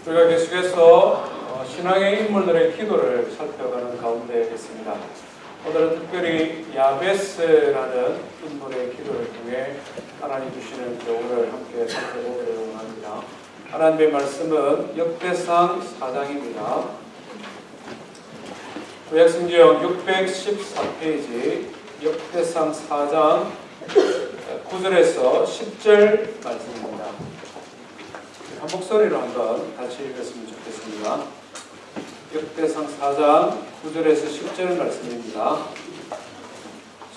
우리가 계속해서 신앙의 인물들의 기도를 살펴가는 가운데 있습니다. 오늘은 특별히 야베스라는 인물의 기도를 통해 하나님 주시는 교훈을 함께 살펴보기를 원합니다. 하나님의 말씀은 역대상 4장입니다. 구약성경 614페이지 역대상 4장 9절에서 10절 말씀입니다. 한 목소리로 한번 같이 읽었으면 좋겠습니다. 역대상 4장 9절에서 10절 말씀입니다.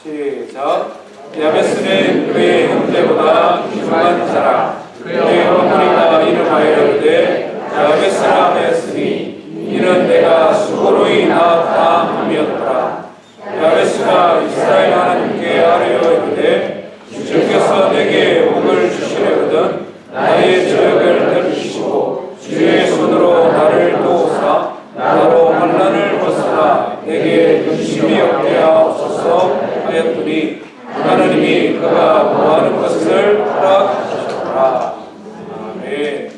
시작. 야베스는 그의 형제보다 귀중한 자라. 그의 어머니가 이름하여 이르되 야베스라 하였으니 이는 내가 수고로이 낳았다 함이었더라. 야베스가 이스라엘 하나님께 아뢰어 이르되 주께서 내게 복을 주시려거든 나의 저역을 넓히시고 주의 손으로 나를 도우사 나로 환난을 벗으라 내게 근심이 없게 하옵소서 하였더니 하나님이 그가 구하는 것을 허락하셨더라. 아멘.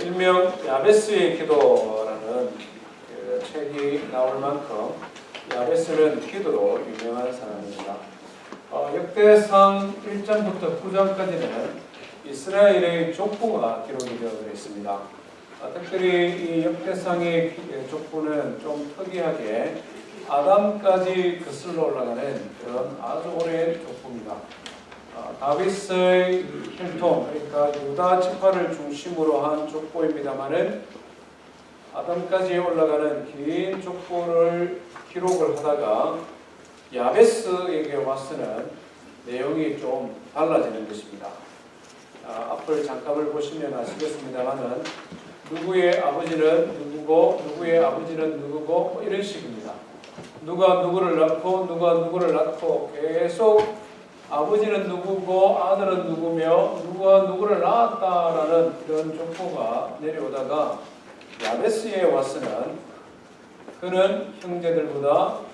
일명 야베스의 기도라는 책이 나올 만큼 야베스는 기도로 유명한 사람입니다. 역대상 1장부터 9장까지는 이스라엘의 족보가 기록이 되어 있습니다. 특별히 이 역대상의 족보는 좀 특이하게 아담까지 거슬러 올라가는 그런 아주 오랜 족보입니다. 다윗의 혈통, 그러니까 유다 지파를 중심으로 한 족보입니다만은 아담까지 올라가는 긴 족보를 기록을 하다가 야베스에게 와서는 내용이 좀 달라지는 것입니다. 앞을 잠깐을 보시면 아시겠습니다만은 누구의 아버지는 누구고 누구의 아버지는 누구고 뭐 이런 식입니다. 누가 누구를 낳고 누가 누구를 낳고 계속 아버지는 누구고 아들은 누구며 누가 누구를 낳았다라는 그런 족보가 내려오다가 야베스에 와서는 그는 형제들보다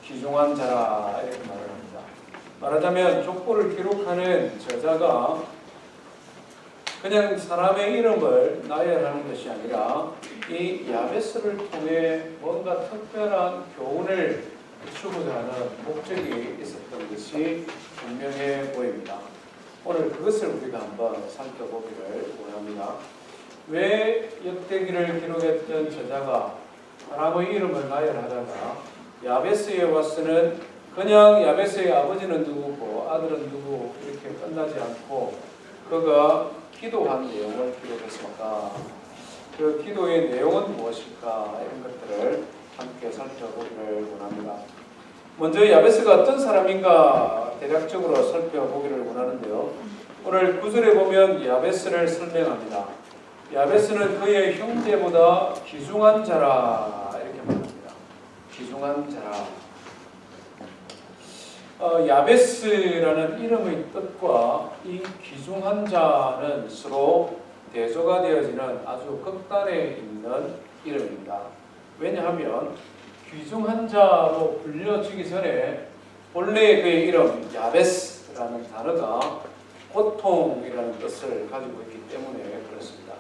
귀중한 자라 이렇게 말을 합니다. 말하자면 족보를 기록하는 저자가 그냥 사람의 이름을 나열하는 것이 아니라 이 야베스를 통해 뭔가 특별한 교훈을 주고자 하는 목적이 있었던 것이 분명해 보입니다. 오늘 그것을 우리가 한번 살펴보기를 원합니다. 왜 역대기를 기록했던 저자가 사람의 이름을 나열하다가 야베스에 와서는 그냥 야베스의 아버지는 누구고 아들은 누구 이렇게 끝나지 않고 그가 기도한 내용을 기록했을까? 그 기도의 내용은 무엇일까? 이런 것들을 함께 살펴보기를 원합니다. 먼저 야베스가 어떤 사람인가 대략적으로 살펴보기를 원하는데요. 오늘 9절에 보면 야베스를 설명합니다. 야베스는 그의 형제보다 귀중한 자라 이렇게 말합니다. 귀중한 자라. 야베스라는 이름의 뜻과 이 귀중한 자는 서로 대조가 되어지는 아주 극단에 있는 이름입니다. 왜냐하면 귀중한 자로 불려지기 전에 본래 그의 이름 야베스라는 단어가 고통이라는 뜻을 가지고 있기 때문에 그렇습니다.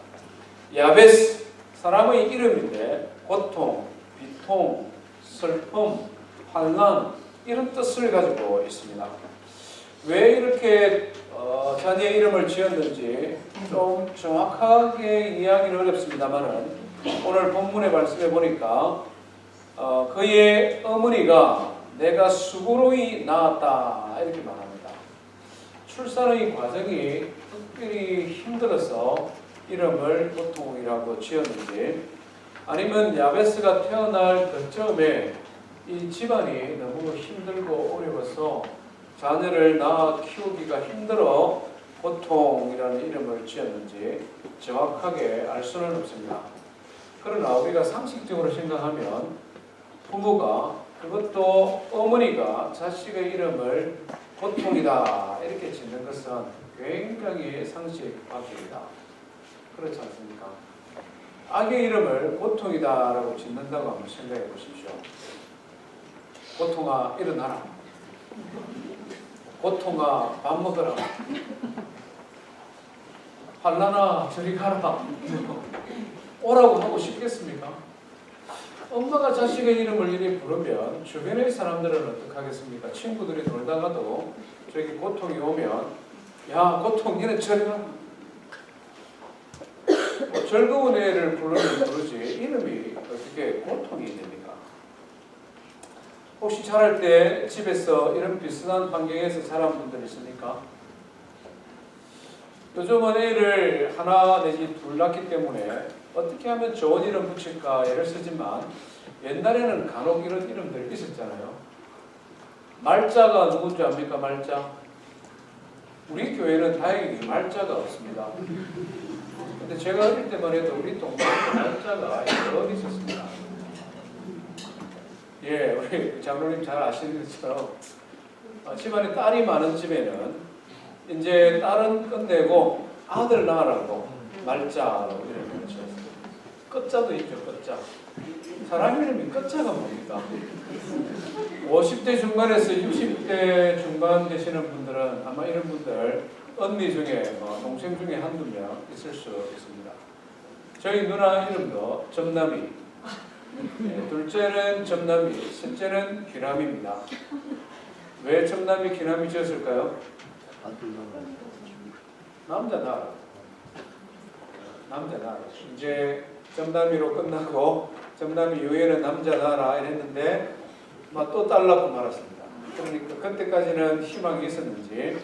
야베스, 사람의 이름인데 고통, 비통, 슬픔, 환난 이런 뜻을 가지고 있습니다. 왜 이렇게 자녀의 이름을 지었는지 좀 정확하게 이해하기는 어렵습니다만은 오늘 본문의 말씀에 보니까 그의 어머니가 내가 수고로이 낳았다 이렇게 말합니다. 출산의 과정이 특별히 힘들어서 이름을 고통이라고 지었는지 아니면 야베스가 태어날 그쯤에 이 집안이 너무 힘들고 어려워서 자녀를 낳아 키우기가 힘들어 고통이라는 이름을 지었는지 정확하게 알 수는 없습니다. 그러나 우리가 상식적으로 생각하면 부모가 그것도 어머니가 자식의 이름을 고통이다 이렇게 짓는 것은 굉장히 상식 밖입니다. 그렇지 않습니까? 아기의 이름을 고통이다라고 짓는다고 한번 생각해 보십시오. 고통아 일어나라. 고통아 밥 먹어라. 환난아 저리 가라 오라고 하고 싶겠습니까? 엄마가 자식의 이름을 이리 부르면 주변의 사람들은 어떡하겠습니까? 친구들이 놀다가도 저에게 고통이 오면 야 고통 얘는 저리 가라. 즐거운 애를 부르면 부르지 이름이 어떻게 고통이 됩니까? 혹시 자랄 때 집에서 이런 비슷한 환경에서 자란 분들 있습니까? 요즘은 애를 하나 내지 둘 낳기 때문에 어떻게 하면 좋은 이름 붙일까 애를 쓰지만 옛날에는 간혹 이런 이름들 있었잖아요. 말자가 누군지 압니까? 말자. 우리 교회는 다행히 말자가 없습니다. 근데 제가 어릴 때만 해도 우리 동네에 말자가 여러 있었습니다. 예, 우리 장로님 잘 아시는 것처럼 집안에 딸이 많은 집에는 이제 딸은 끝내고 아들 낳으라고 말자로 이름을 지었어요. 끝자도 있죠, 끝자. 사람 이름이 끝자가 뭡니까? 50대 중반에서 60대 중반 되시는 분들은 아마 이런 분들 언니 중에 동생 중에 한두 명 있을 수 있습니다. 저희 누나 이름도 점남이, 둘째는 점남이, 셋째는 귀남입니다. 왜 점남이 귀남이 지었을까요? 남자 나라. 이제 점남이로 끝나고 점남이 이후에는 남자 나라 이랬는데 또 딸 낳고 말았습니다. 그러니까 그때까지는 희망이 있었는지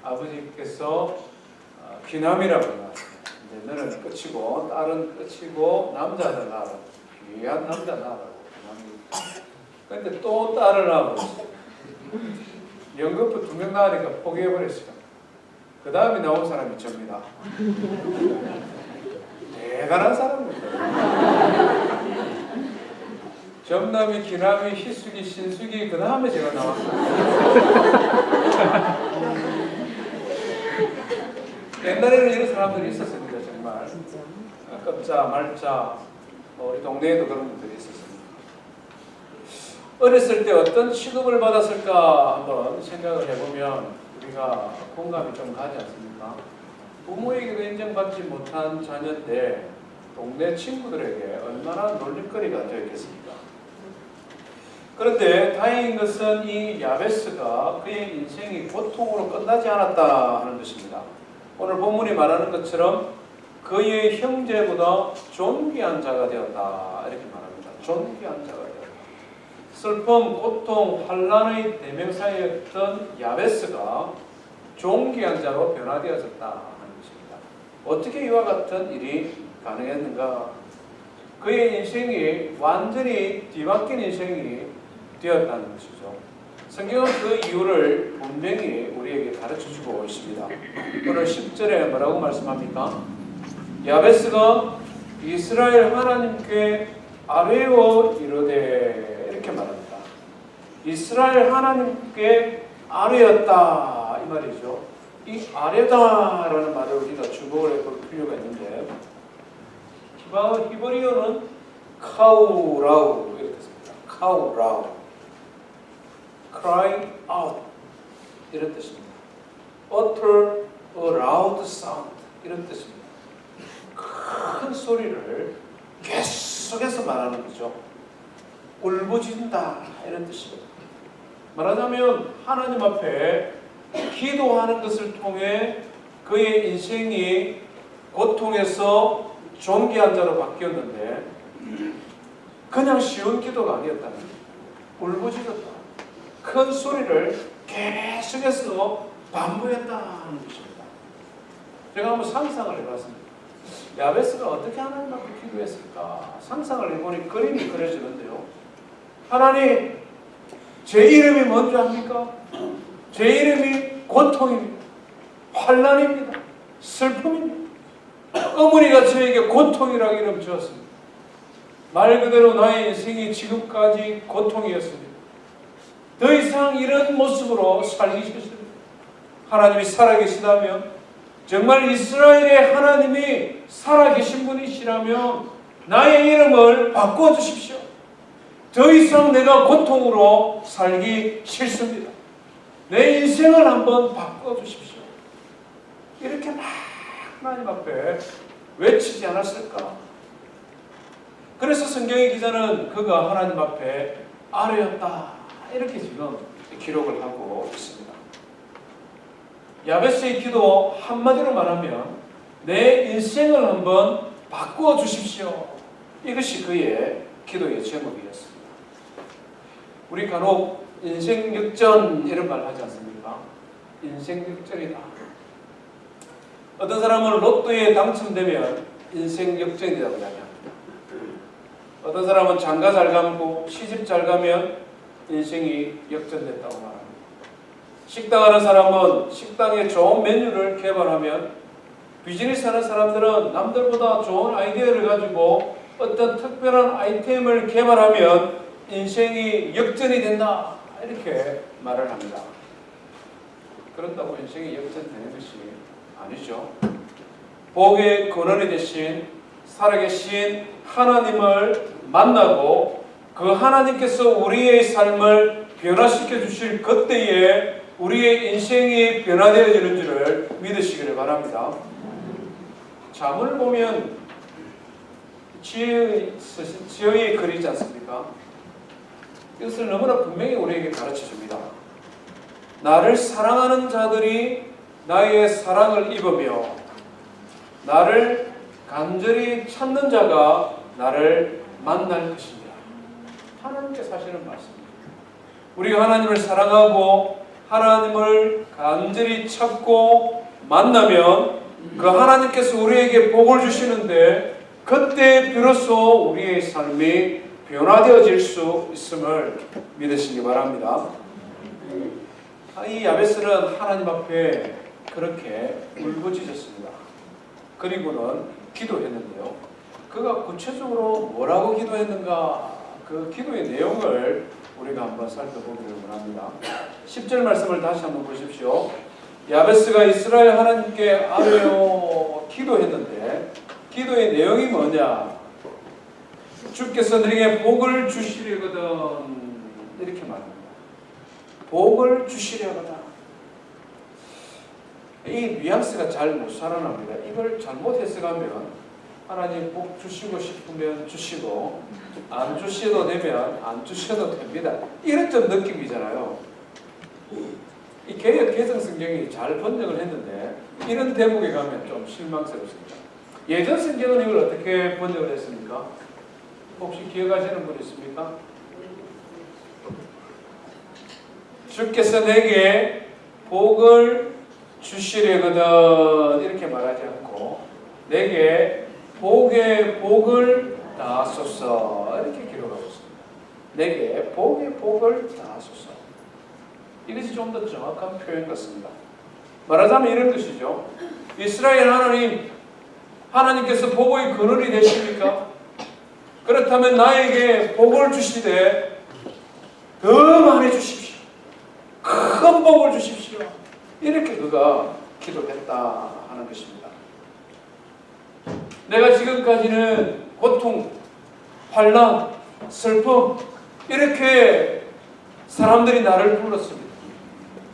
아버지께서 귀남이라고 나왔습니다. 이제 너는 끝이고 딸은 끝이고 남자들 낳아라. 귀한 남자 낳으라고. 그런데 또 딸을 낳아버렸어요. 연거푸 2명 낳으니까 포기해버렸어요. 그 다음에 나온 사람이 접니다. 대단한 사람입니다. 점남이, 귀남이, 희숙이, 신숙이 그 다음에 제가 나왔어요. 옛날에는 이런 사람들이 있었습니다. 정말 끝자, 말자, 우리 동네에도 그런 분들이 있었습니다. 어렸을 때 어떤 취급을 받았을까 한번 생각을 해보면 우리가 공감이 좀 가지 않습니까? 부모에게도 인정받지 못한 자녀인데 동네 친구들에게 얼마나 놀림거리가 되었겠습니까? 그런데 다행인 것은 이 야베스가 그의 인생이 고통으로 끝나지 않았다 하는 것입니다. 오늘 본문이 말하는 것처럼 그의 형제보다 존귀한 자가 되었다 이렇게 말합니다. 존귀한 자가 되었다. 슬픔, 고통, 환난의 대명사였던 야베스가 존귀한 자로 변화되어졌다 하는 것입니다. 어떻게 이와 같은 일이 가능했는가? 그의 인생이 완전히 뒤바뀐 인생이 되었다는 것이죠. 성경은 그 이유를 분명히 우리에게 가르쳐주고 있습니다. 오늘 10절에 뭐라고 말씀합니까? 야베스가 이스라엘 하나님께 아뢰어 이르되 이렇게 말합니다. 이스라엘 하나님께 아뢰었다 이 말이죠. 이 아뢰다라는 말을 우리가 주목을 해볼 필요가 있는데 히브리어는 카우라우 이렇게 씁니다. 카우라우 cry out 이런 뜻입니다. utter a loud sound 이런 뜻입니다. 큰 소리를 계속해서 말하는 거죠. 울부짖는다 이런 뜻입니다. 말하자면 하나님 앞에 기도하는 것을 통해 그의 인생이 고통에서 존귀한 자로 바뀌었는데 그냥 쉬운 기도가 아니었다는 거예요. 울부짖었다. 큰 소리를 계속해서 반복했다는 것입니다. 제가 한번 상상을 해봤습니다. 야베스가 어떻게 하나님 앞에 기도했을까? 상상을 해보니 그림이 그려지는데요. 하나님, 제 이름이 뭔지 압니까? 제 이름이 고통입니다. 환난입니다. 슬픔입니다. 어머니가 저에게 고통이라고 이름 지었습니다. 말 그대로 나의 인생이 지금까지 고통이었습니다. 더 이상 이런 모습으로 살기 싫습니다. 하나님이 살아계시다면 정말 이스라엘의 하나님이 살아계신 분이시라면 나의 이름을 바꿔주십시오. 더 이상 내가 고통으로 살기 싫습니다. 내 인생을 한번 바꿔주십시오. 이렇게 막 하나님 앞에 외치지 않았을까? 그래서 성경의 기자는 그가 하나님 앞에 아뢰었다 이렇게 지금 기록을 하고 있습니다. 야베스의 기도 한마디로 말하면 내 인생을 한번 바꾸어 주십시오. 이것이 그의 기도의 제목이었습니다. 우리 간혹 인생 역전 이런 말 하지 않습니까? 인생 역전이다. 어떤 사람은 로또에 당첨되면 인생 역전이라고 이야기합니다. 어떤 사람은 장가 잘 가고 시집 잘 가면 인생이 역전됐다고 말합니다. 식당하는 사람은 식당에 좋은 메뉴를 개발하면 비즈니스 하는 사람들은 남들보다 좋은 아이디어를 가지고 어떤 특별한 아이템을 개발하면 인생이 역전이 된다 이렇게 말을 합니다. 그런다고 인생이 역전되는 것이 아니죠. 복의 근원이 되신 살아계신 하나님을 만나고 그 하나님께서 우리의 삶을 변화시켜 주실 그때에 우리의 인생이 변화되어지는 줄을 믿으시기를 바랍니다. 잠을 보면 지혜의 글이지 않습니까? 이것을 너무나 분명히 우리에게 가르쳐줍니다. 나를 사랑하는 자들이 나의 사랑을 입으며 나를 간절히 찾는 자가 나를 만날 것이니라. 하나님께서 하시는 말씀입니다. 우리가 하나님을 사랑하고 하나님을 간절히 찾고 만나면 그 하나님께서 우리에게 복을 주시는데 그때 비로소 우리의 삶이 변화되어질 수 있음을 믿으시기 바랍니다. 이 야베스는 하나님 앞에 그렇게 울부짖었습니다. 그리고는 기도했는데요. 그가 구체적으로 뭐라고 기도했는가? 그 기도의 내용을 우리가 한번 살펴보기를 원합니다. 10절 말씀을 다시 한번 보십시오. 야베스가 이스라엘 하나님께 아뢰어 기도했는데 기도의 내용이 뭐냐? 주께서 너에게 복을 주시려거든 이렇게 말합니다. 복을 주시려거든. 이 뉘앙스가 잘 못 살아납니다. 이걸 잘못 해석하면 하나님 복 주시고 싶으면 주시고 안 주셔도 되면 안 주셔도 됩니다. 이런 좀 느낌이잖아요. 이 개역 개정 성경이 잘 번역을 했는데 이런 대목에 가면 좀 실망스럽습니다. 예전 성경은 이걸 어떻게 번역을 했습니까? 혹시 기억하시는 분 있습니까? 주께서 내게 복을 주시려거든 이렇게 말하지 않고 내게 복의 복을 다하소서 이렇게 기록하고 있습니다. 내게 복의 복을 다하소서. 이것이 좀 더 정확한 표현 같습니다. 말하자면 이런 것이죠. 이스라엘 하나님께서 복의 근원이 되십니까? 그렇다면 나에게 복을 주시되 더 많이 주십시오. 큰 복을 주십시오. 이렇게 그가 기도했다 하는 것입니다. 내가 지금까지는 고통, 환난, 슬픔 이렇게 사람들이 나를 불렀습니다.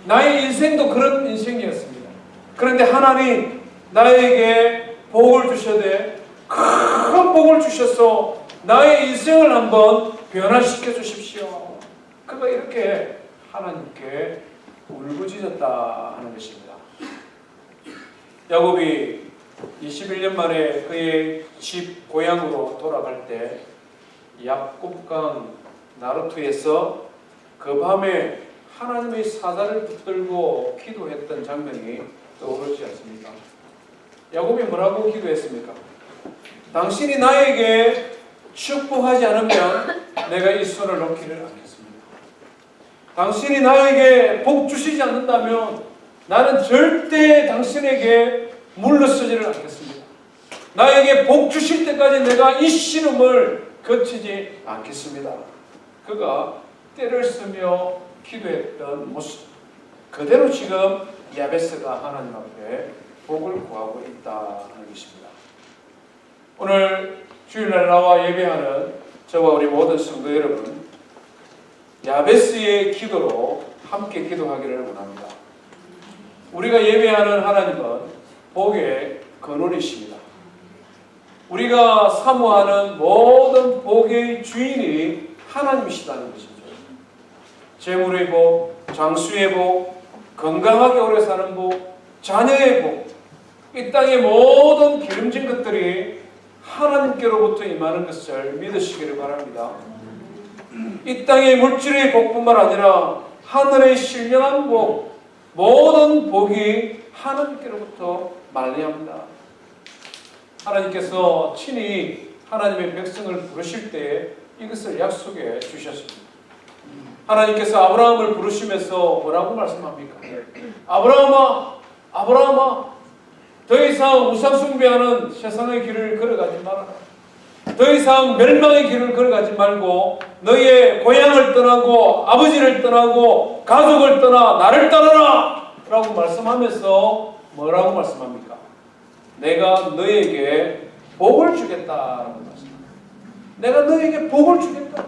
나의 인생도 그런 인생이었습니다. 그런데 하나님 나에게 복을 주셔되 큰 복을 주셔서 나의 인생을 한번 변화시켜 주십시오. 그가 이렇게 하나님께 울부짖었다 하는 것입니다. 야곱이 21년 만에 그의 집 고향으로 돌아갈 때 야곱강 나루트에서 그 밤에 하나님의 사자를 붙들고 기도했던 장면이 떠오르지 않습니까? 야곱이 뭐라고 기도했습니까? 당신이 나에게 축복하지 않으면 내가 이 손을 놓기를 않겠습니다. 당신이 나에게 복 주시지 않는다면 나는 절대 당신에게 물러서지를 않겠습니다. 나에게 복 주실 때까지 내가 이 신음을 거치지 않겠습니다. 그가 때를 쓰며 기도했던 모습 그대로 지금 야베스가 하나님 앞에 복을 구하고 있다 하는 것입니다. 오늘 주일날 나와 예배하는 저와 우리 모든 성도 여러분 야베스의 기도로 함께 기도하기를 원합니다. 우리가 예배하는 하나님은 복의 근원이십니다. 우리가 사모하는 모든 복의 주인이 하나님이시다는 것이죠. 재물의 복, 장수의 복, 건강하게 오래 사는 복, 자녀의 복, 이 땅의 모든 기름진 것들이 하나님께로부터 임하는 것을 믿으시기를 바랍니다. 이 땅의 물질의 복뿐만 아니라 하늘의 신령한 복, 모든 복이 하나님께로부터 말미암다. 하나님께서 친히 하나님의 백성을 부르실 때에 이것을 약속해 주셨습니다. 하나님께서 아브라함을 부르시면서 뭐라고 말씀합니까? 아브라함아, 아브라함아, 더 이상 우상 숭배하는 세상의 길을 걸어가지 말아라. 더 이상 멸망의 길을 걸어가지 말고 너희의 고향을 떠나고 아버지를 떠나고 가족을 떠나 나를 따르라 라고 말씀하면서 뭐라고 말씀합니까? 내가 너에게 복을 주겠다라고 말씀합니다. 내가 너에게 복을 주겠다.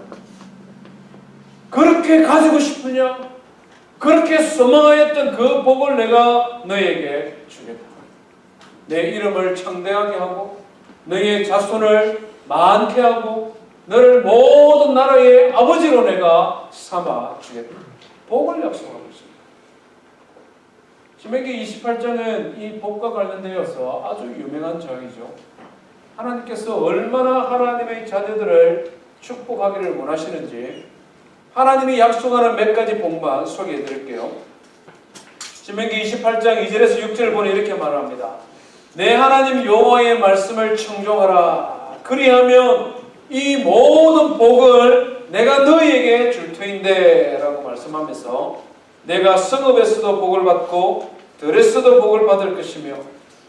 그렇게 가지고 싶으냐? 그렇게 소망하였던 그 복을 내가 너에게 주겠다. 내 이름을 창대하게 하고 너희의 자손을 많게 하고 너를 모든 나라의 아버지로 내가 삼아 주겠다. 복을 약속하고 있습니다. 신명기 28장은 이 복과 관련되어서 아주 유명한 장이죠. 하나님께서 얼마나 하나님의 자녀들을 축복하기를 원하시는지 하나님이 약속하는 몇 가지 복만 소개해 드릴게요. 신명기 28장 2절에서 6절을 보니 이렇게 말합니다. 내 하나님 여호와의 말씀을 청종하라. 그리하면 이 모든 복을 내가 너희에게 줄 터인데 라고 말씀하면서 내가 성읍에서도 복을 받고 들에서도 복을 받을 것이며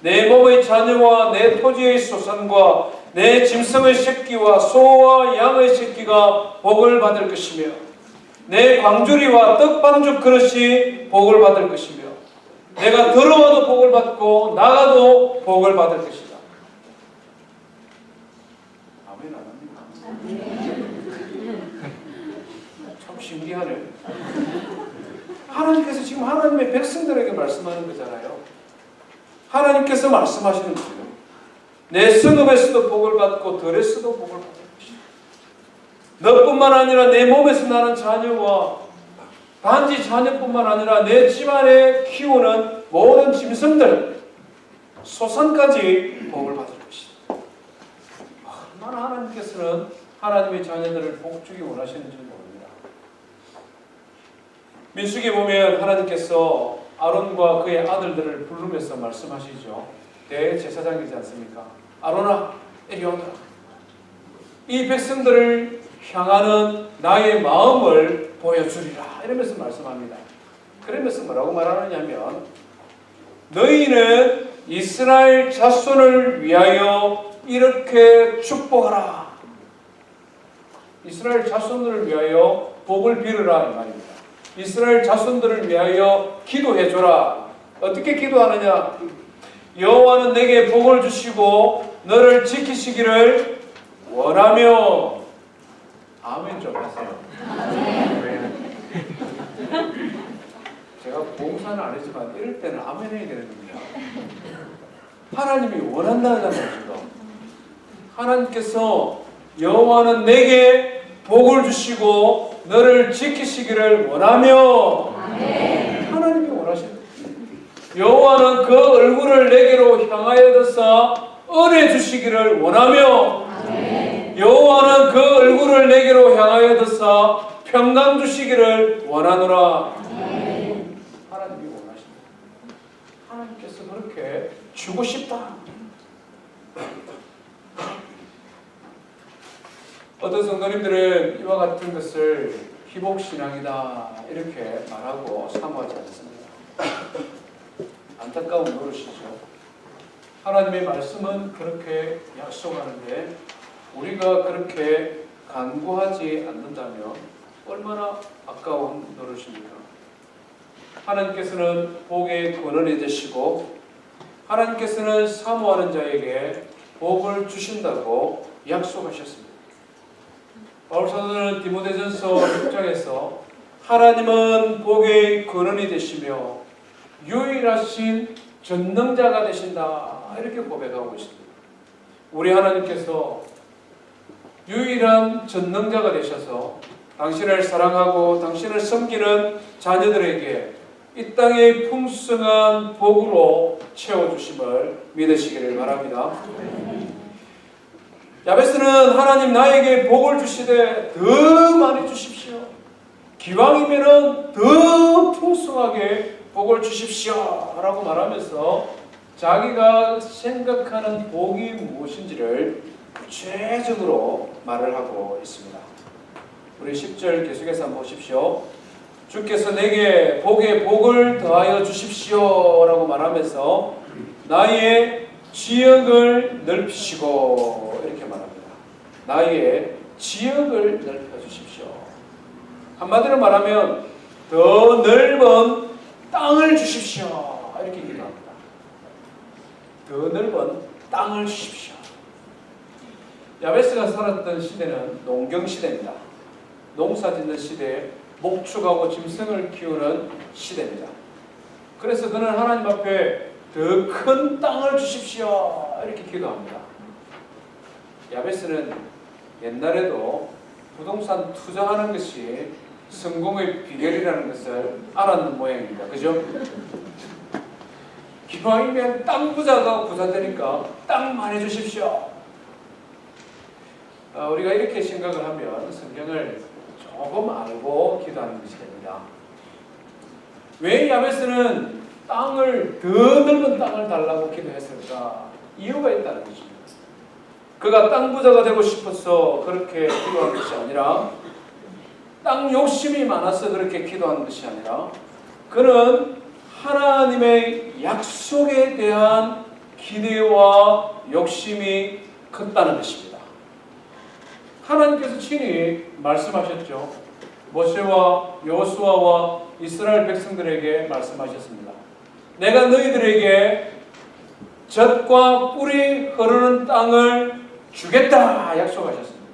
내 몸의 자녀와 내 토지의 소산과 내 짐승의 새끼와 소와 양의 새끼가 복을 받을 것이며 내 광주리와 떡반죽 그릇이 복을 받을 것이며 내가 들어와도 복을 받고 나가도 복을 받을 것이다. 아멘 안 합니까? 참 신기하네. 하나님께서 지금 하나님의 백성들에게 말씀하는 거잖아요. 하나님께서 말씀하시는 거예요. 내 성읍에서도 복을 받고 들에서도 복을 받을 것이다. 너뿐만 아니라 내 몸에서 나는 자녀와 단지 자녀뿐만 아니라 내 집안에 키우는 모든 짐승들, 소산까지 복을 받을 것이다. 얼마나 하나님께서는 하나님의 자녀들을 복주기 원하시는지 모릅니다. 민수기에 보면 하나님께서 아론과 그의 아들들을 부르면서 말씀하시죠. 대제사장이지 않습니까? 아론아, 이리 오너라. 이 백성들을 향하는 나의 마음을 보여주리라 이러면서 말씀합니다. 그러면서 뭐라고 말하느냐면 너희는 이스라엘 자손을 위하여 이렇게 축복하라. 이스라엘 자손들을 위하여 복을 빌으라 이 말입니다. 이스라엘 자손들을 위하여 기도해줘라. 어떻게 기도하느냐? 여호와는 내게 복을 주시고 너를 지키시기를 원하며 아멘 좀 하세요. 제가 봉사는 안 했지만 이럴 때는 아멘 해야 되는 겁니다. 하나님이 원한다는 것이죠. 하나님께서 여호와는 내게 복을 주시고 너를 지키시기를 원하며 하나님이 원하십니다. 여호와는 그 얼굴을 내게로 향하여 드사 은혜 주시기를 원하며 여호와는 그 얼굴을 내게로 향하여 드사 평강 주시기를 원하노라. 하나님이 원하십니다. 하나님께서 그렇게 주고 싶다. 어떤 성도님들은 이와 같은 것을 희복신앙이다 이렇게 말하고 사모하지 않습니다. 안타까운 노릇이죠. 하나님의 말씀은 그렇게 약속하는데 우리가 그렇게 간구하지 않는다면 얼마나 아까운 노릇입니까? 하나님께서는 복의 근원이 되시고 하나님께서는 사모하는 자에게 복을 주신다고 약속하셨습니다. 바울 사도는 디모데전서 6장에서 하나님은 복의 근원이 되시며 유일하신 전능자가 되신다 이렇게 고백하고 있습니다. 우리 하나님께서 유일한 전능자가 되셔서 당신을 사랑하고 당신을 섬기는 자녀들에게 이 땅의 풍성한 복으로 채워주심을 믿으시기를 바랍니다. 야베스는 하나님 나에게 복을 주시되 더 많이 주십시오. 기왕이면 더 풍성하게 복을 주십시오 라고 말하면서 자기가 생각하는 복이 무엇인지를 구체적으로 말을 하고 있습니다. 우리 10절 계속해서 한번 보십시오. 주께서 내게 복에 복을 더하여 주십시오 라고 말하면서 나의 지역을 넓히시고 이렇게 말합니다. 나의 지역을 넓혀주십시오. 한마디로 말하면 더 넓은 땅을 주십시오 이렇게 기도합니다. 더 넓은 땅을 주십시오. 야베스가 살았던 시대는 농경시대입니다. 농사짓는 시대에 목축하고 짐승을 키우는 시대입니다. 그래서 그는 하나님 앞에 더 큰 땅을 주십시오 이렇게 기도합니다. 야베스는 옛날에도 부동산 투자하는 것이 성공의 비결이라는 것을 알았는 모양입니다. 그죠? 기왕이면 땅 부자가 부자 되니까 땅 많이 주십시오. 우리가 이렇게 생각을 하면 성경을 조금 알고 기도하는 것이 됩니다. 왜 야베스는 땅을 더 넓은 땅을 달라고 기도했을까? 이유가 있다는 것입니다. 그가 땅 부자가 되고 싶어서 그렇게 기도한 것이 아니라 땅 욕심이 많아서 그렇게 기도한 것이 아니라 그는 하나님의 약속에 대한 기대와 욕심이 컸다는 것입니다. 하나님께서 친히 말씀하셨죠. 모세와 여호수아와 이스라엘 백성들에게 말씀하셨습니다. 내가 너희들에게 젖과 꿀이 흐르는 땅을 주겠다 약속하셨습니다.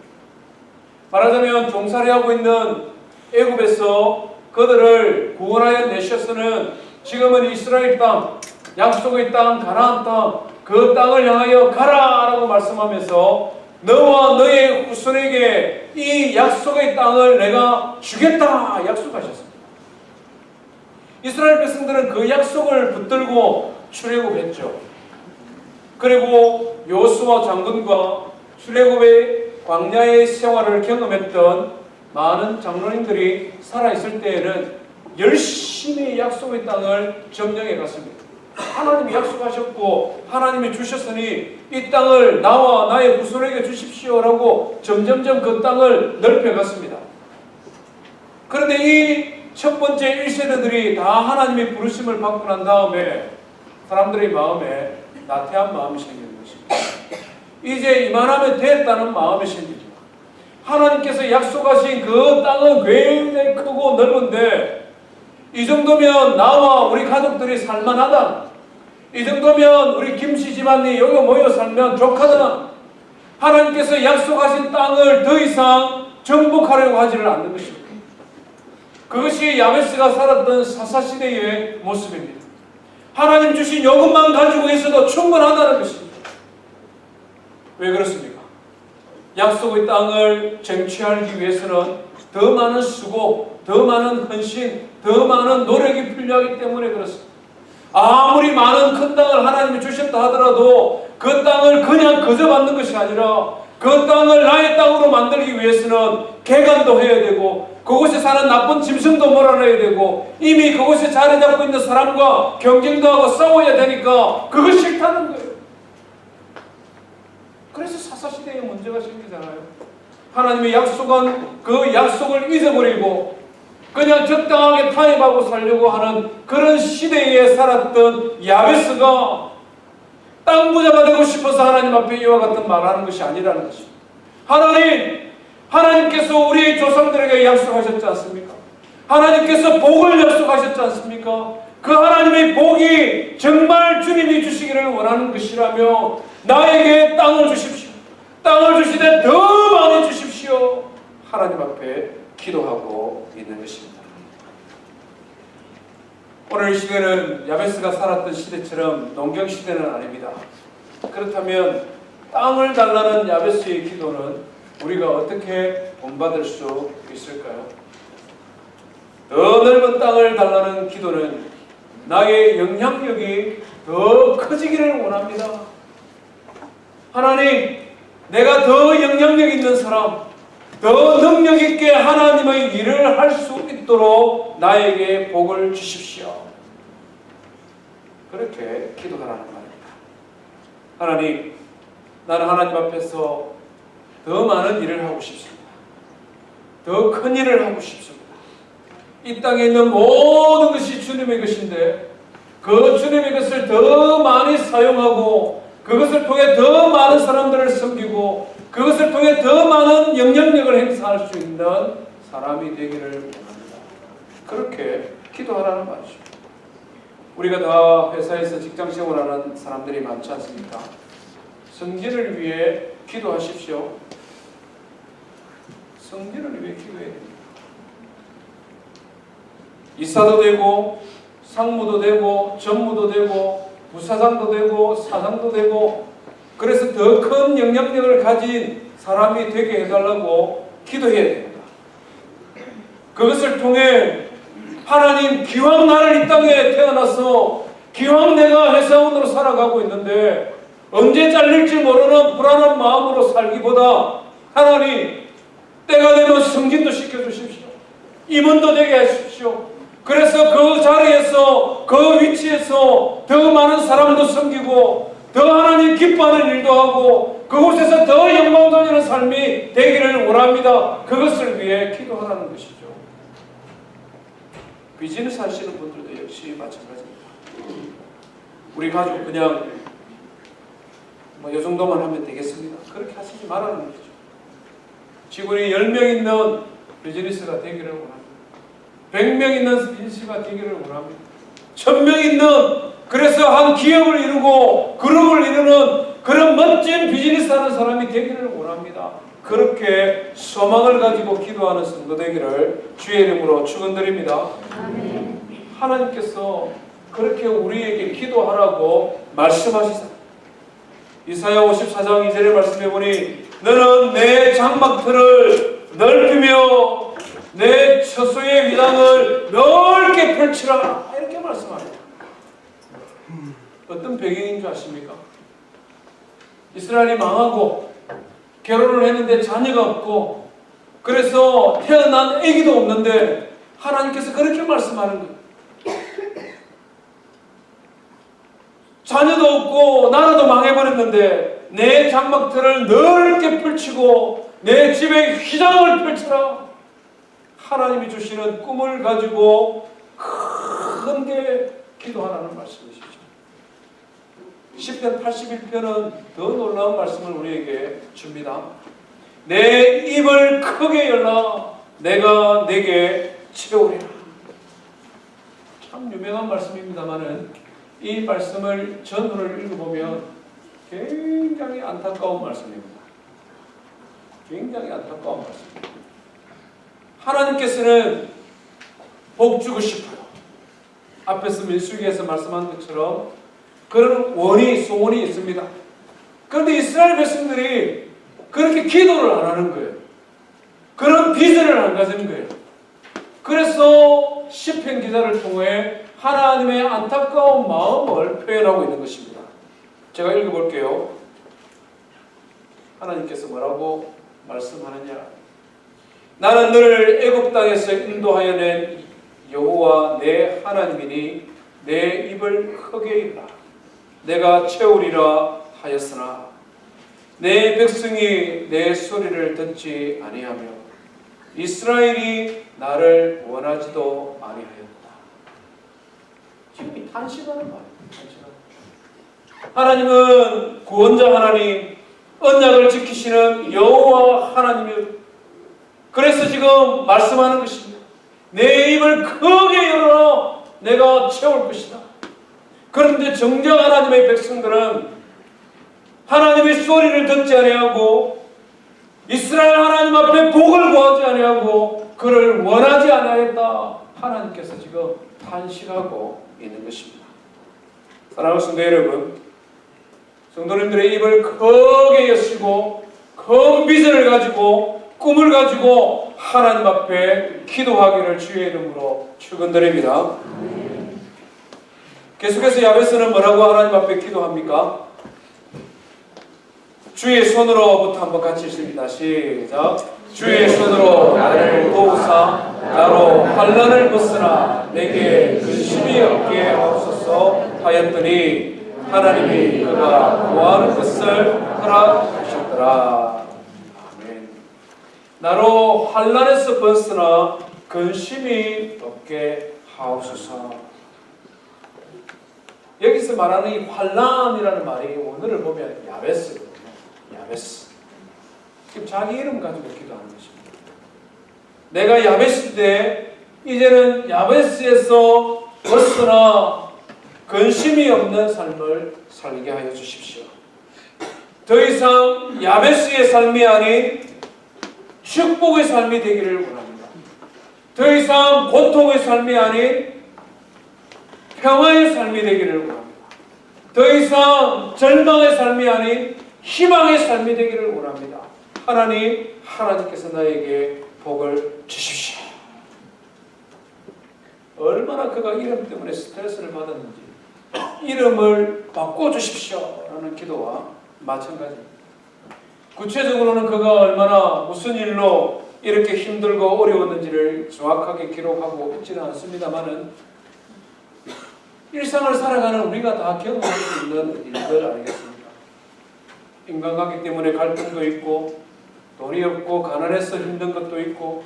말하자면 종살이하고 있는 애굽에서 그들을 구원하여 내셔서는 지금은 이스라엘 땅, 약속의 땅, 가나안 땅, 그 땅을 향하여 가라라고 말씀하면서 너와 너의 후손에게 이 약속의 땅을 내가 주겠다 약속하셨습니다. 이스라엘 백성들은 그 약속을 붙들고 출애굽했죠. 그리고 여호수아 장군과 출애굽의 광야의 생활을 경험했던 많은 장로님들이 살아있을 때에는 열심히 약속의 땅을 점령해 갔습니다. 하나님이 약속하셨고 하나님이 주셨으니 이 땅을 나와 나의 후손에게 주십시오라고 점점점 그 땅을 넓혀 갔습니다. 그런데 이 첫 번째 1세대들이 다 하나님의 부르심을 받고 난 다음에 사람들의 마음에 나태한 마음이 생기는 것입니다. 이제 이만하면 됐다는 마음이 생기죠. 하나님께서 약속하신 그 땅은 굉장히 크고 넓은데 이 정도면 나와 우리 가족들이 살만하다. 이 정도면 우리 김씨 집안이 여기 모여 살면 좋거든. 하나님께서 약속하신 땅을 더 이상 정복하려고 하지를 않는 것입니다. 그것이 야베스가 살았던 사사시대의 모습입니다. 하나님 주신 요것만 가지고 있어도 충분하다는 것입니다. 왜 그렇습니까? 약속의 땅을 쟁취하기 위해서는 더 많은 수고, 더 많은 헌신, 더 많은 노력이 필요하기 때문에 그렇습니다. 아무리 많은 큰 땅을 하나님이 주셨다 하더라도 그 땅을 그냥 거저 받는 것이 아니라 그 땅을 나의 땅으로 만들기 위해서는 개간도 해야 되고 그곳에 사는 나쁜 짐승도 몰아내야 되고 이미 그곳에 자리 잡고 있는 사람과 경쟁도 하고 싸워야 되니까 그거 싫다는 거예요. 그래서 사사시대에 문제가 생기잖아요. 하나님의 약속한 그 약속을 잊어버리고 그냥 적당하게 타협하고 살려고 하는 그런 시대에 살았던 야베스가 땅 부자가 되고 싶어서 하나님 앞에 이와 같은 말하는 것이 아니라는 것입니다. 하나님께서 우리 조상들에게 약속하셨지 않습니까? 하나님께서 복을 약속하셨지 않습니까? 그 하나님의 복이 정말 주님이 주시기를 원하는 것이라며 나에게 땅을 주십시오. 땅을 주시되 더 많이 주십시오. 하나님 앞에 기도하고 있는 것입니다. 오늘 이 시대는 야베스가 살았던 시대처럼 농경시대는 아닙니다. 그렇다면 땅을 달라는 야베스의 기도는 우리가 어떻게 본받을 수 있을까요? 더 넓은 땅을 달라는 기도는 나의 영향력이 더 커지기를 원합니다. 하나님, 내가 더 영향력 있는 사람, 더 능력 있게 하나님의 일을 할 수 있도록 나에게 복을 주십시오. 그렇게 기도하라는 말입니다. 하나님, 나는 하나님 앞에서 더 많은 일을 하고 싶습니다. 더 큰 일을 하고 싶습니다. 이 땅에 있는 모든 것이 주님의 것인데 그 주님의 것을 더 많이 사용하고 그것을 통해 더 많은 사람들을 섬기고 그것을 통해 더 많은 영향력을 행사할 수 있는 사람이 되기를 원합니다. 그렇게 기도하라는 말이죠. 우리가 다 회사에서 직장생활하는 사람들이 많지 않습니까? 승진을 위해 기도하십시오. 승진을 위해 기도해야 됩니다. 이사도 되고 상무도 되고 전무도 되고 부사장도 되고 사장도 되고 그래서 더 큰 영향력을 가진 사람이 되게 해달라고 기도해야 됩니다. 그것을 통해 하나님, 기왕 나를 이 땅에 태어나서 기왕 내가 회사원으로 살아가고 있는데 언제 잘릴지 모르는 불안한 마음으로 살기보다 하나님, 때가 되면 승진도 시켜주십시오. 임원도 되게 하십시오. 그래서 그 자리에서 그 위치에서 더 많은 사람도 섬기고 더 하나님 기뻐하는 일도 하고 그곳에서 더 영광 돌리는 삶이 되기를 원합니다. 그것을 위해 기도하라는 것이죠. 비즈니스 하시는 분들도 역시 마찬가지입니다. 우리 가족 그냥 이 정도만 하면 되겠습니다. 그렇게 하시지 말라는 것이죠. 직원이 10명 있는 비즈니스가 되기를 원합니다. 100명 있는 비즈니스가 되기를 원합니다. 1000명 있는 그래서 한 기업을 이루고 그룹을 이루는 그런 멋진 비즈니스 하는 사람이 되기를 원합니다. 그렇게 소망을 가지고 기도하는 성도 되기를 주의 이름으로 축원드립니다. 하나님께서 그렇게 우리에게 기도하라고 말씀하시사 이사야 54장 2절의 말씀해 보니 너는 내 장막틀을 넓히며 내 처소의 위단을 넓게 펼치라 이렇게 말씀합니다. 어떤 배경인 줄 아십니까? 이스라엘이 망하고 결혼을 했는데 자녀가 없고 그래서 태어난 아기도 없는데 하나님께서 그렇게 말씀하는 거예요. 자녀도 없고 나라도 망해버렸는데 내 장막틀을 넓게 펼치고 내 집에 휘장을 펼쳐라. 하나님이 주시는 꿈을 가지고 큰 게 기도하라는 말씀이시죠. 10편 81편은 더 놀라운 말씀을 우리에게 줍니다. 내 입을 크게 열라 내가 내게 채우리라. 참 유명한 말씀입니다마는 이 말씀을 전후를 읽어보면 굉장히 안타까운 말씀입니다. 굉장히 안타까운 말씀입니다. 하나님께서는 복 주고 싶어요. 앞에서 민수기에서 말씀한 것처럼 그런 소원이 있습니다. 그런데 이스라엘 백성들이 그렇게 기도를 안 하는 거예요. 그런 비전을 안 가지는 거예요. 그래서 시편 기자를 통해 하나님의 안타까운 마음을 표현하고 있는 것입니다. 제가 읽어볼게요. 하나님께서 뭐라고 말씀하느냐. 나는 너를 애굽 땅에서 인도하여 낸 여호와 내 하나님이니 내 입을 크게 열라. 내가 채우리라 하였으나 내 백성이 내 소리를 듣지 아니하며 이스라엘이 나를 원하지도 아니하였다. 지금 이 탄식하는 말이에요. 하나님은 구원자 하나님, 언약을 지키시는 여호와 하나님이요. 그래서 지금 말씀하는 것입니다. 내 입을 크게 열어 내가 채울 것이다. 그런데 정작 하나님의 백성들은 하나님의 소리를 듣지 아니하고 이스라엘 하나님 앞에 복을 구하지 아니하고 그를 원하지 아니하였다. 하나님께서 지금 탄식하고 있는 것입니다. 사랑하는 성도 여러분, 성도님들의 입을 크게 여시고 큰 비전을 가지고 꿈을 가지고 하나님 앞에 기도하기를 주의 이름으로 축원드립니다. 계속해서 야베스는 뭐라고 하나님 앞에 기도합니까? 주의 손으로부터 한번 같이 읽습니다. 시작. 주의 손으로 나를 도우사 나로 환난을 벗으나 내게 근심이 없게 하옵소서 하였더니 하나님이 그가 구하는 것을 허락하셨더라. 아멘. 나로 환난에서 벗으나 근심이 없게 하옵소서. 여기서 말하는 이 환난이라는 말이 오늘을 보면 야베스거든요. 야베스. 지금 자기 이름 가지고 기도하는 것입니다. 내가 야베스 때 이제는 야베스에서 벗어나 근심이 없는 삶을 살게 하여 주십시오. 더 이상 야베스의 삶이 아닌 축복의 삶이 되기를 원합니다. 더 이상 고통의 삶이 아닌 평화의 삶이 되기를 원합니다. 더 이상 절망의 삶이 아닌 희망의 삶이 되기를 원합니다. 하나님께서 나에게 복을 주십시오. 얼마나 그가 이름 때문에 스트레스를 받았는지 이름을 바꿔주십시오 라는 기도와 마찬가지입니다. 구체적으로는 그가 얼마나 무슨 일로 이렇게 힘들고 어려웠는지를 정확하게 기록하고 있지는 않습니다만은 일상을 살아가는 우리가 다 경험할 수 있는 일들 아니겠습니까? 인간관계 때문에 갈등도 있고 돈이 없고 가난해서 힘든 것도 있고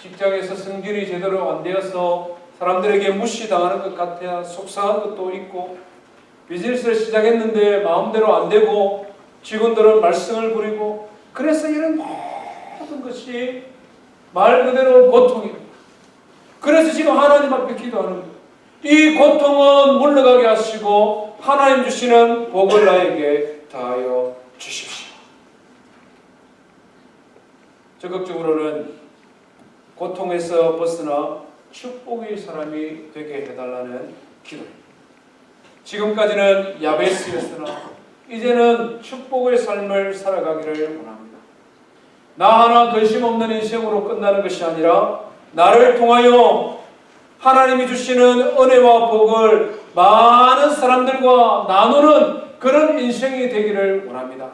직장에서 승진이 제대로 안 되어서 사람들에게 무시당하는 것 같아 속상한 것도 있고 비즈니스를 시작했는데 마음대로 안 되고 직원들은 말썽을 부리고 그래서 이런 모든 것이 말 그대로 고통입니다. 그래서 지금 하나님 앞에 기도하는 거예요. 이 고통은 물러가게 하시고 하나님 주시는 복을 나에게 다하여 주십시오. 적극적으로는 고통에서 벗어나 축복의 사람이 되게 해달라는 기도입니다. 지금까지는 야베스였으나 이제는 축복의 삶을 살아가기를 원합니다. 나 하나 근심 없는 인생으로 끝나는 것이 아니라 나를 통하여 하나님이 주시는 은혜와 복을 많은 사람들과 나누는 그런 인생이 되기를 원합니다.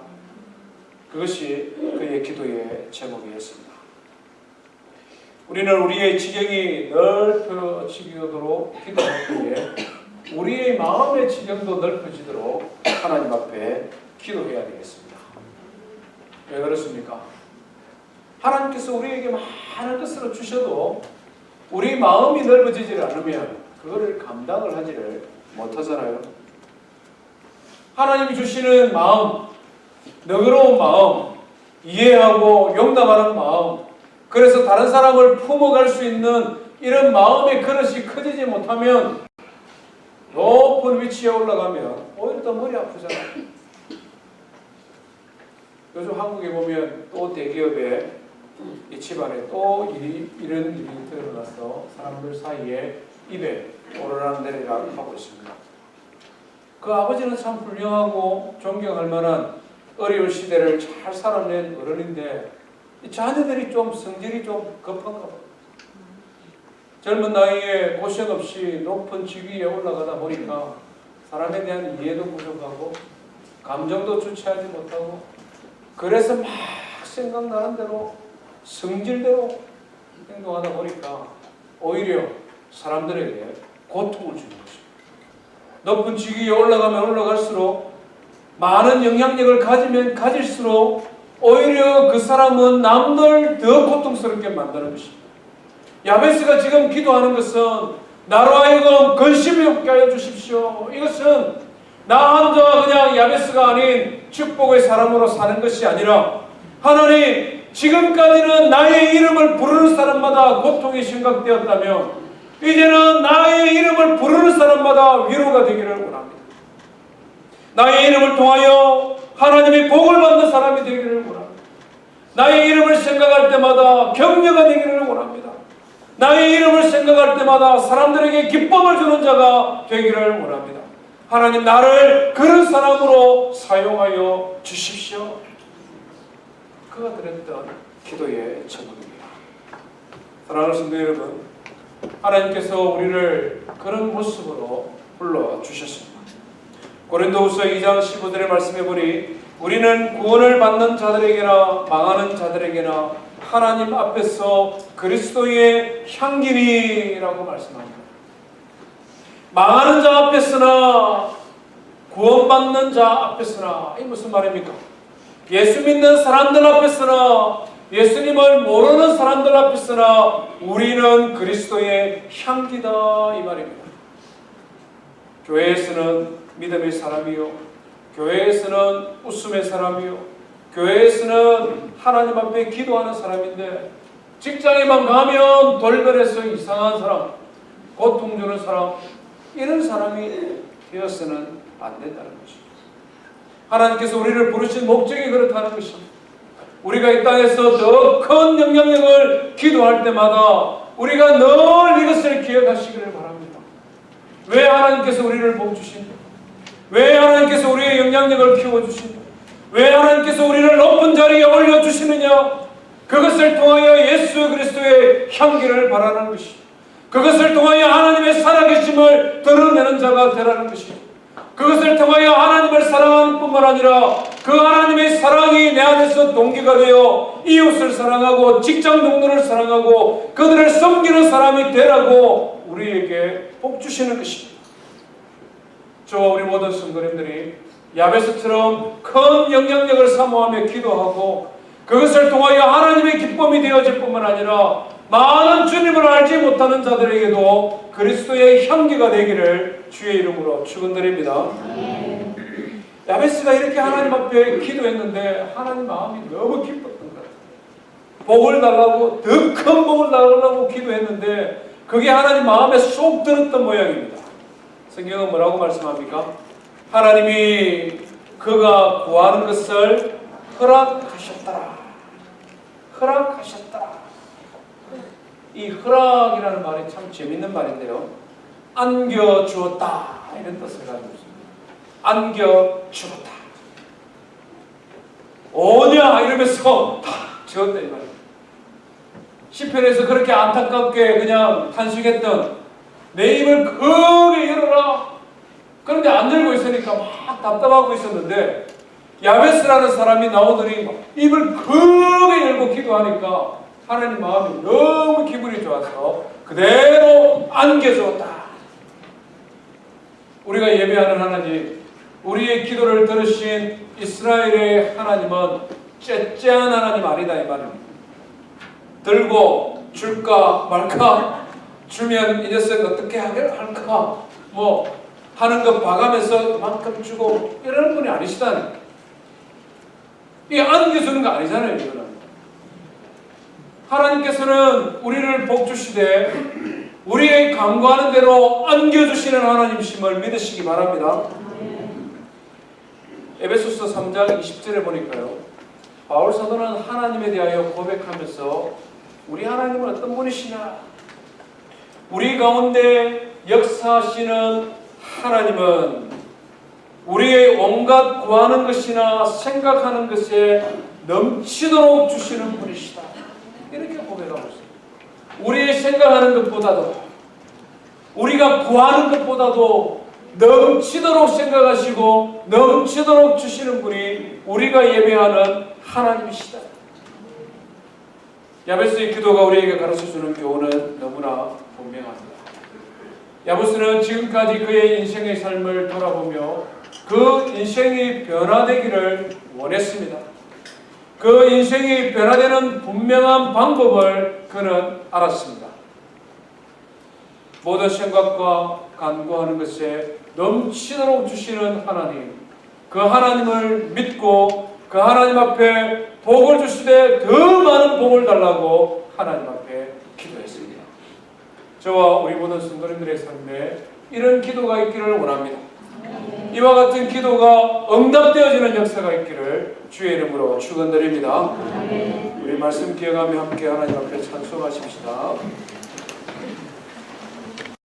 그것이 그의 기도의 제목이었습니다. 우리는 우리의 지경이 넓혀지도록 기도할 때에 우리의 마음의 지경도 넓혀지도록 하나님 앞에 기도해야 되겠습니다. 왜 그렇습니까? 하나님께서 우리에게 많은 것을 주셔도 우리 마음이 넓어지지 않으면 그거를 감당을 하지를 못하잖아요. 하나님이 주시는 마음, 너그러운 마음, 이해하고 용납하는 마음, 그래서 다른 사람을 품어갈 수 있는 이런 마음의 그릇이 커지지 못하면 높은 위치에 올라가면 오히려 더 머리 아프잖아요. 요즘 한국에 보면 또 대기업에 이 집안에 또 이런 일이 드러나서 사람들 사이에 입에 오르락내리락 하고 있습니다. 그 아버지는 참 훌륭하고 존경할 만한 어려운 시대를 잘 살아낸 어른인데 이 자녀들이 좀 성질이 좀 급한가 봐요. 젊은 나이에 고생 없이 높은 직위에 올라가다 보니까 사람에 대한 이해도 부족하고 감정도 주체하지 못하고 그래서 막 생각나는 대로 성질대로 행동하다 보니까 오히려 사람들에게 고통을 주는 것입니다. 높은 직위에 올라가면 올라갈수록 많은 영향력을 가지면 가질수록 오히려 그 사람은 남들 더 고통스럽게 만드는 것입니다. 야베스가 지금 기도하는 것은 나로 하여금 근심이 없게 하여 주십시오. 이것은 나 혼자 그냥 야베스가 아닌 축복의 사람으로 사는 것이 아니라 하나님 지금까지는 나의 이름을 부르는 사람마다 고통이 심각되었다면 이제는 나의 이름을 부르는 사람마다 위로가 되기를 원합니다. 나의 이름을 통하여 하나님의 복을 받는 사람이 되기를 원합니다. 나의 이름을 생각할 때마다 격려가 되기를 원합니다. 나의 이름을 생각할 때마다 사람들에게 기쁨을 주는 자가 되기를 원합니다. 하나님 나를 그런 사람으로 사용하여 주십시오. 그가 드렸던 기도의 제목입니다. 사랑하는 성도 여러분, 하나님께서 우리를 그런 모습으로 불러주셨습니다. 고린도후서 2장 15절의 말씀해 보니 우리는 구원을 받는 자들에게나 망하는 자들에게나 하나님 앞에서 그리스도의 향기니라고 말씀합니다. 망하는 자 앞에서나 구원받는 자 앞에서나, 이 무슨 말입니까? 예수 믿는 사람들 앞에서나 예수님을 모르는 사람들 앞에서나 우리는 그리스도의 향기다, 이 말입니다. 교회에서는 믿음의 사람이요, 교회에서는 웃음의 사람이요, 교회에서는 하나님 앞에 기도하는 사람인데 직장에만 가면 돌변해서 이상한 사람, 고통 주는 사람, 이런 사람이 되어서는 안 된다는 것입니다. 하나님께서 우리를 부르신 목적이 그렇다는 것입니다. 우리가 이 땅에서 더 큰 영향력을 기도할 때마다 우리가 늘 이것을 기억하시기를 바랍니다. 왜 하나님께서 우리를 복주신다? 왜 하나님께서 우리의 영향력을 키워주신다? 왜 하나님께서 우리를 높은 자리에 올려주시느냐? 그것을 통하여 예수 그리스도의 향기를 바라는 것이죠. 그것을 통하여 하나님의 살아계심을 드러내는 자가 되라는 것이죠. 그것을 통하여 하나님을 사랑하는 뿐만 아니라 그 하나님의 사랑이 내 안에서 동기가 되어 이웃을 사랑하고 직장 동료를 사랑하고 그들을 섬기는 사람이 되라고 우리에게 복주시는 것입니다. 저와 우리 모든 성도님들이 야베스처럼 큰 영향력을 사모하며 기도하고 그것을 통하여 하나님의 기쁨이 되어질 뿐만 아니라 많은 주님을 알지 못하는 자들에게도 그리스도의 향기가 되기를 주의 이름으로 축원드립니다. 야베스가 이렇게 하나님 앞에 기도했는데 하나님 마음이 너무 기뻤던 거예요. 복을 달라고, 더 큰 복을 달라고 기도했는데 그게 하나님 마음에 쏙 들었던 모양입니다. 성경은 뭐라고 말씀합니까? 하나님이 그가 구하는 것을 허락하셨더라. 허락하셨더라. 이 허락이라는 말이 참 재밌는 말인데요. 안겨주었다, 이런 뜻을 가지고 있습니다. 안겨주었다. 오냐 이러면서 탁 지었다, 이 말입니다. 시편에서 그렇게 안타깝게 그냥 탄식했던 내 입을 크게 열어라. 그런데 안 열고 있으니까 막 답답하고 있었는데 야베스라는 사람이 나오더니 입을 크게 열고 기도하니까 하나님 마음이 너무 기분이 좋아서 그대로 안겨주었다. 우리가 예배하는 하나님, 우리의 기도를 들으신 이스라엘의 하나님은 째째한 하나님 아니다, 이 말입니다. 들고 줄까 말까, 주면 이 녀석 어떻게 할까, 뭐 하는 것 봐가면서 그만큼 주고 이러는 분이 아니시다니. 이게 안겨주는 거 아니잖아요, 이거는. 하나님께서는 우리를 복주시되 우리의 간구하는 대로 안겨주시는 하나님이심을 믿으시기 바랍니다. 에베소서 3장 20절에 보니까요, 바울 사도는 하나님에 대하여 고백하면서 우리 하나님은 어떤 분이시냐, 우리 가운데 역사하시는 하나님은 우리의 온갖 구하는 것이나 생각하는 것에 넘치도록 주시는 분이시다, 이렇게 고백하고 있습니다. 우리의 생각하는 것보다도, 우리가 구하는 것보다도 넘치도록 생각하시고 넘치도록 주시는 분이 우리가 예배하는 하나님이시다. 야베스의 기도가 우리에게 가르쳐주는 교훈은 너무나 분명합니다. 야베스는 지금까지 그의 인생의 삶을 돌아보며 그 인생이 변화되기를 원했습니다. 그 인생이 변화되는 분명한 방법을 그는 알았습니다. 모든 생각과 간구하는 것에 넘치도록 주시는 하나님, 그 하나님을 믿고 그 하나님 앞에 복을 주시되 더 많은 복을 달라고 하나님 앞에 기도했습니다. 저와 우리 모든 성도님들의 삶에 이런 기도가 있기를 원합니다. 이와 같은 기도가 응답되어지는 역사가 있기를 주의 이름으로 축원드립니다. 우리 말씀 기억하며 함께 하나님 앞에 찬송하십시다.